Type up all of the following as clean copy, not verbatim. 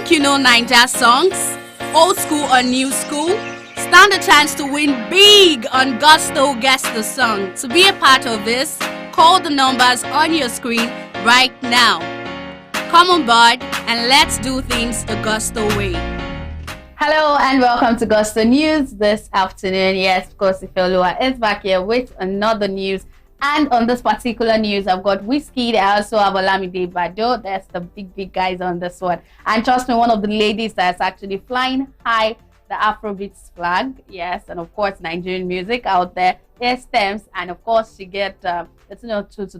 think you know Ninja songs? Old school or new school? Stand a chance to win big on Gusto Guess the Song. To be a part of this, call the numbers on your screen right now. Come on board and let's do things the Gusto way. Hello and welcome to Gusto News this afternoon. Yes, of course, Ifeoluwa is back here with another news. And on this particular news, I've got Wizkid. I also have Olamide Bado. That's the big guys on this one. And trust me, one of the ladies that's actually flying high the Afrobeats flag. Yes, and of course, Nigerian music out there is Tems. And of course, she get to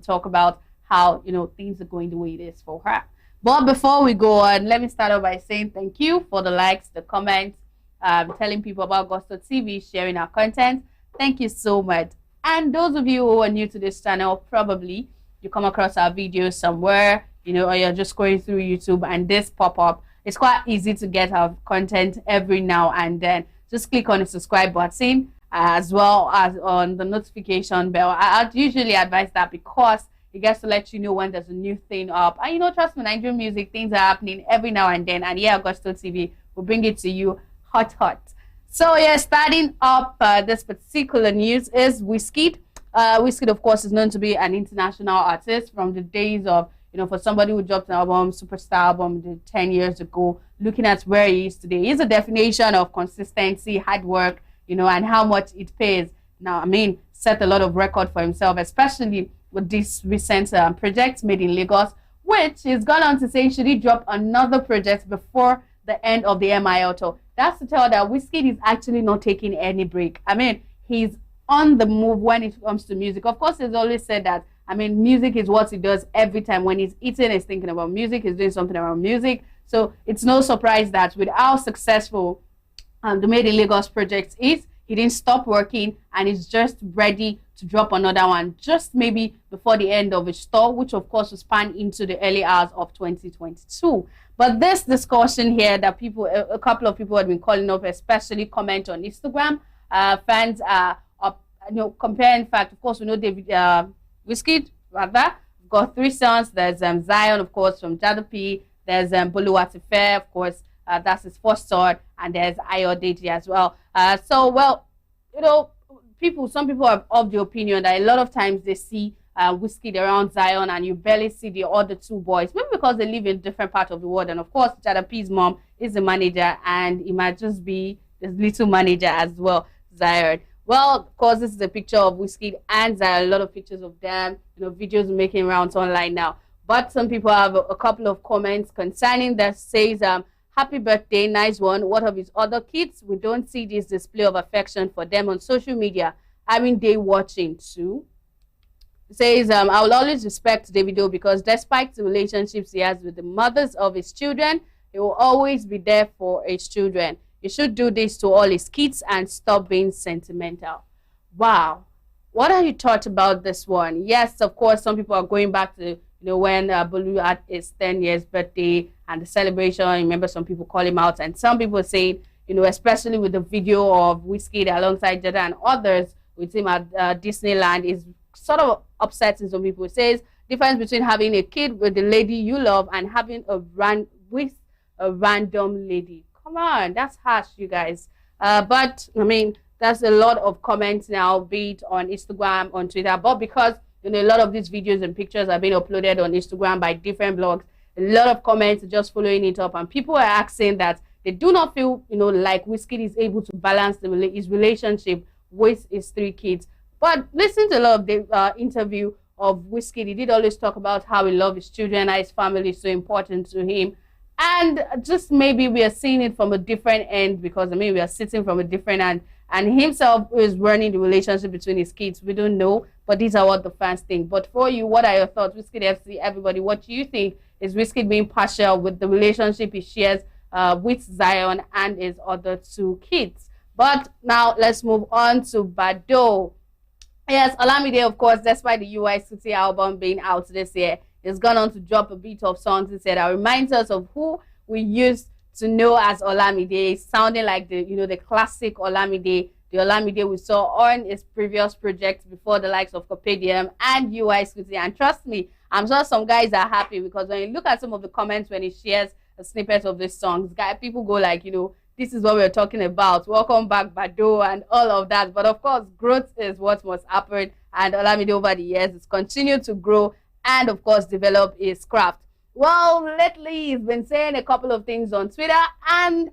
talk about how things are going the way it is for her. But before we go on, let me start off by saying thank you for the likes, the comments, telling people about Gusto TV, sharing our content. Thank you so much. And those of you who are new to this channel, probably you come across our videos somewhere, or you're just going through YouTube and this pop up. It's quite easy to get our content every now and then. Just click on the subscribe button as well as on the notification bell. I'd usually advise that because it gets to let you know when there's a new thing up. And trust me, Nigerian music, things are happening every now and then. And yeah, Gusto TV will bring it to you hot. So yeah, starting up this particular news is Wizkid. Wizkid, of course, is known to be an international artist from the days of, for somebody who dropped an album, superstar album 10 years ago, looking at where he is today. He's a definition of consistency, hard work, and how much it pays. Now, set a lot of record for himself, especially with this recent project made in Lagos, which he's gone on to say, should he drop another project before the end of the MIL tour? That's to tell that Wizkid is actually not taking any break. He's on the move when it comes to music. Of course, he's always said that, music is what he does every time. When he's eating, he's thinking about music, he's doing something around music. So it's no surprise that with how successful the Made in Lagos project is, he didn't stop working and he's just ready to drop another one, just maybe before the end of his tour, which of course will span into the early hours of 2022. But this discussion here that a couple of people have been calling up, especially comment on Instagram, fans are comparing. In fact, of course, we know David Wizkid, rather, got 3 sons. There's Zion, of course, from Jadapi. There's Boluwatife, of course, that's his first son, and there's Ayodeji as well. Some people are of the opinion that a lot of times they see Wizkid around Zion and you barely see the other 2 boys, maybe because they live in different parts of the world. And of course, Jadapi's mom is the manager and it might just be this little manager as well, Zion. Well, of course, this is a picture of Wizkid and Zion, a lot of pictures of them, videos making rounds online now. But some people have a couple of comments concerning that says, happy birthday, nice one. What of his other kids? We don't see this display of affection for them on social media. They watching too. It says, I will always respect Davido because despite the relationships he has with the mothers of his children, he will always be there for his children. He should do this to all his kids and stop being sentimental. Wow. What are your thoughts about this one? Yes, of course, some people are going back to when Bolu had his 10 years birthday and the celebration. I remember some people call him out, and some people saying, especially with the video of Wizkid alongside Jada and others with him at Disneyland, is sort of upsetting some people. It says difference between having a kid with the lady you love and having with a random lady. Come on, that's harsh, you guys. But that's a lot of comments now, be it on Instagram, on Twitter, but because a lot of these videos and pictures are being uploaded on Instagram by different blogs, a lot of comments just following it up, and people are asking that they do not feel like Wizkid is able to balance his relationship with his 3 kids. But listen to a lot of the interview of Wizkid. He did always talk about how he loves his children, how his family is so important to him. And just maybe we are seeing it from a different end because, we are sitting from a different end. And himself is running the relationship between his kids. We don't know, but these are what the fans think. But for you, what are your thoughts? Wizkid FC, everybody, what do you think? Is Wizkid being partial with the relationship he shares with Zion and his other 2 kids? But now let's move on to Bado. Yes, Olamide, of course, despite the UI City album being out this year, has gone on to drop a bit of songs instead that reminds us of who we used to know as Olamide, sounding like the classic Olamide, the Olamide we saw on his previous projects before the likes of Copedium and UI City. And trust me, I'm sure some guys are happy because when you look at some of the comments when he shares a snippet of these songs, guy, people go like, this is what we're talking about. Welcome back, Bado, and all of that. But of course, growth is what must happen. And Olamide over the years has continued to grow and, of course, develop his craft. Well, lately he's been saying a couple of things on Twitter, and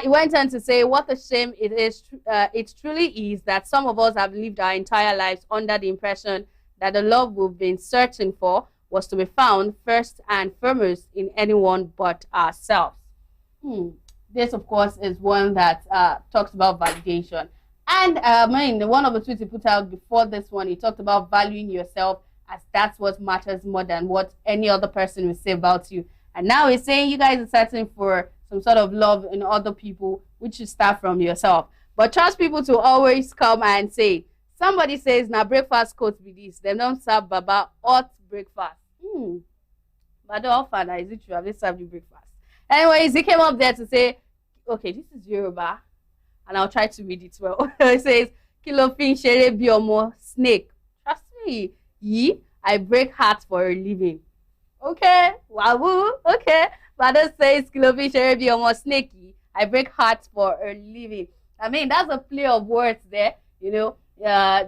he went on to say what a shame it is. It truly is that some of us have lived our entire lives under the impression that the love we've been searching for was to be found first and foremost in anyone but ourselves. This, of course, is one that talks about validation. And one of the tweets he put out before this one, he talked about valuing yourself, as that's what matters more than what any other person will say about you. And now he's saying you guys are searching for some sort of love in other people, which should start from yourself. But trust people to always come and say, somebody says, now breakfast coat be this. They don't serve Baba hot breakfast. But often, is it true? Have they served you breakfast? Anyways, he came up there to say, okay, this is Yoruba, and I'll try to read it well. It says, Kilo fin shere biomo snake. Trust me. I break hearts for a living. Okay, wahoo, okay. Father says, Kilofin Sherebi almost snaky. I break hearts for a living. I mean, that's a play of words there, the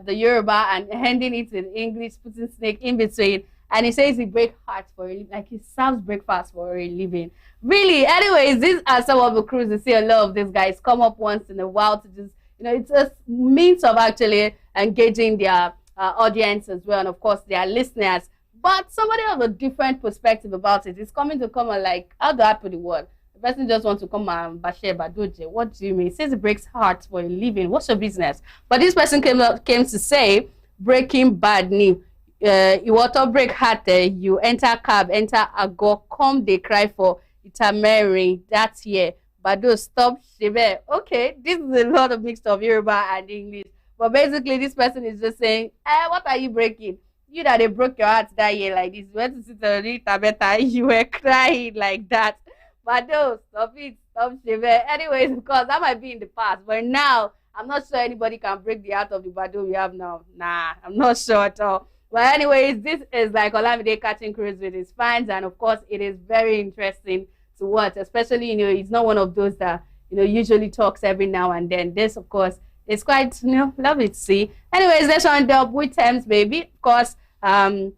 Yoruba and ending it in English, putting snake in between. And he says he breaks hearts for a living, like he serves breakfast for a living. Really, anyways, these are some of the crews. You see a lot of these guys come up once in a while to just, it's a means of actually engaging their audience as well, and of course their listeners. But somebody has a different perspective about it. It's coming to come and like, how do I put the word? The person just wants to come and bashe badoje. What do you mean? He says it breaks hearts for a living. What's your business? But this person came to say, breaking bad news. You want to break heart, you enter cab, enter a go, come they cry for itamering that year. Bado stop shibe. Okay, this is a lot of mixed of Yoruba and English. But basically, this person is just saying, what are you breaking? You that they broke your heart that year like this. You went to sit on the tabeta, you were crying like that. But no, stop it, stop shiver. Anyways, because that might be in the past. But now, I'm not sure anybody can break the heart of the Bado we have now. Nah, I'm not sure at all. But anyways, this is like Olamide catching cruise with his fans. And of course, it is very interesting to watch. Especially, he's not one of those that, usually talks every now and then. This, of course, it's quite, lovely to see. Anyways, let's round up with Tems, baby. Of course, Tems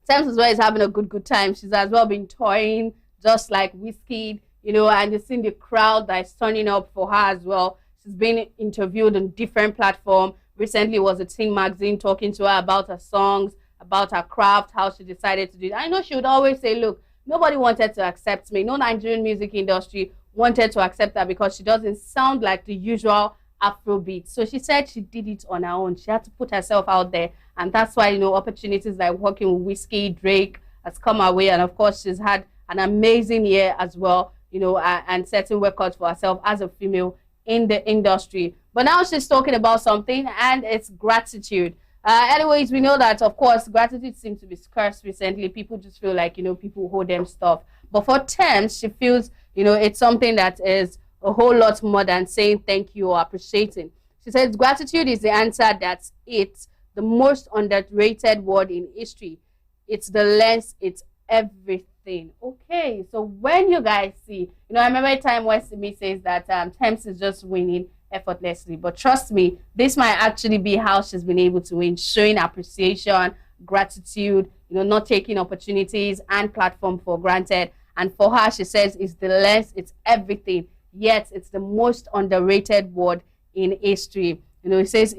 as well is having a good time. She's as well been touring, just like Wizkid, and you've seen the crowd that is turning up for her as well. She's been interviewed on different platforms. Recently was a Teen magazine talking to her about her songs, about her craft, how she decided to do it. I know she would always say, look, nobody wanted to accept me. No Nigerian music industry wanted to accept her because she doesn't sound like the usual Afrobeat. So she said she did it on her own. She had to put herself out there, and that's why opportunities like working with Wizkid, Drake has come her way, and of course she's had an amazing year as well, and setting records for herself as a female in the industry. But now she's talking about something, and it's gratitude. Anyways, we know that of course gratitude seems to be scarce recently. People just feel like people hold them stuff, but for Tems, she feels it's something that is a whole lot more than saying thank you or appreciating. She says gratitude is the answer. That's it. The most underrated word in history. It's the lens. It's everything. Okay, so when you guys see, I remember a time where Simi says that Tems is just winning effortlessly. But trust me, this might actually be how she's been able to win, showing appreciation, gratitude, not taking opportunities and platform for granted. And for her, she says it's the lens. It's everything. Yet it's the most underrated word in history. It says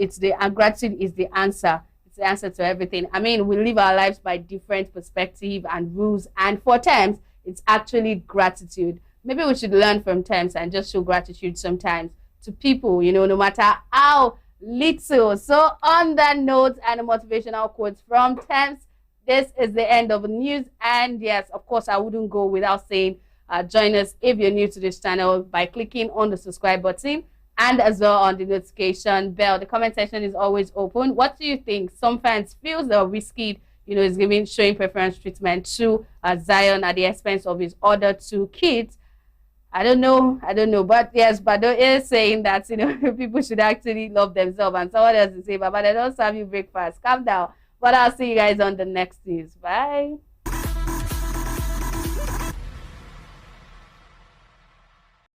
gratitude is the answer. It's the answer to everything. I mean, we live our lives by different perspective and rules. And for Tems, it's actually gratitude. Maybe we should learn from Tems and just show gratitude sometimes to people, no matter how little. So on that note and a motivational quote from Tems, this is the end of the news. And yes, of course, I wouldn't go without saying, join us if you're new to this channel by clicking on the subscribe button and as well on the notification bell. The comment section is always open. What do you think? Some fans feel that Wizkid, is showing preference treatment to Zion at the expense of his other two kids. I don't know. But yes, Bado is saying that, people should actually love themselves. And someone else is saying, Baba, they don't serve you breakfast. Calm down. But I'll see you guys on the next news. Bye.